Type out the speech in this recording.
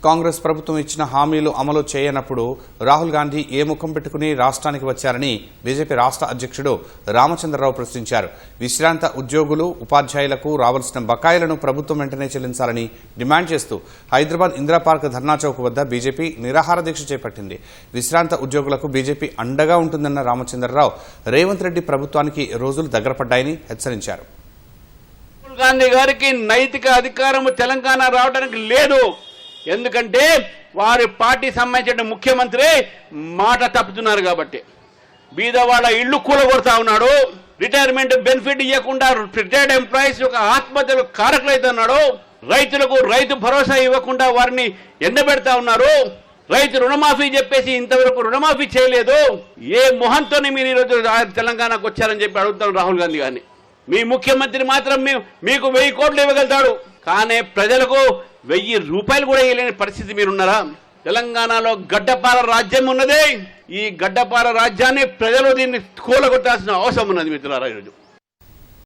కాంగ్రెస్ ప్రభుత్వం ఇచ్చిన హామీలు అమలు చేయనప్పుడు రాహుల్ గాంధీ ఏ ముఖం పెట్టుకుని రాష్ట్రానికి వచ్చారని బీజేపీ రాష్ట్ర అధ్యక్షుడు రామచంద్రరావు ప్రశ్నించారు. విశ్రాంత ఉద్యోగులు, ఉపాధ్యాయులకు రావాల్సిన బకాయిలను ప్రభుత్వం వెంటనే చెల్లించాలని డిమాండ్ చేస్తూ హైదరాబాద్ ఇందిరా పార్క్ ధర్నా చౌక్ వద్ద బీజేపీ నిరాహార దీక్ష చేపట్టింది. విశ్రాంత ఉద్యోగులకు బీజేపీ అండగా ఉంటుందన్న రామచంద్రరావు రేవంత్ రెడ్డి ప్రభుత్వానికి రోజులు దగ్గరపడ్డాయని హెచ్చరించారు. రాహుల్ గాంధీ గారికి నైతిక అధికారం తెలంగాణ రావడానికి లేదు. ఎందుకంటే వారి పార్టీ సంబంధించిన ముఖ్యమంత్రి మాట తప్పుతున్నారు కాబట్టి. బీదవాళ్ళ ఇళ్లు కూలగొడతా ఉన్నాడు. రిటైర్మెంట్ బెనిఫిట్ ఇవ్వకుండా రిటైర్డ్ ఎంప్లాయీస్ యొక్క ఆత్మహత్యలు కారకులైతున్నాడు. రైతులకు రైతు భరోసా ఇవ్వకుండా వారిని ఎండబెడతా ఉన్నారు. రైతు రుణమాఫీ చెప్పేసి ఇంతవరకు రుణమాఫీ చేయలేదు. ఏ మొహంతోనే మీరు ఈరోజు తెలంగాణకు వచ్చారని చెప్పి అడుగుతాం రాహుల్ గాంధీ గారిని. మీ ముఖ్యమంత్రి మాత్రం మీకు 1000 కోట్లు ఇవ్వగలుగుతాడు, కానీ ప్రజలకు 1000 రూపాయలు కూడా ఇవ్వలేని పరిస్థితి మీరున్నారా? తెలంగాణలో గడ్డపార రాజ్యం ఉన్నది. ఈ గడ్డపార రాజ్యాన్ని ప్రజలు దీన్ని కూలగొట్టాల్సిన అవసరం ఉన్నది మిత్రులారా ఈరోజు.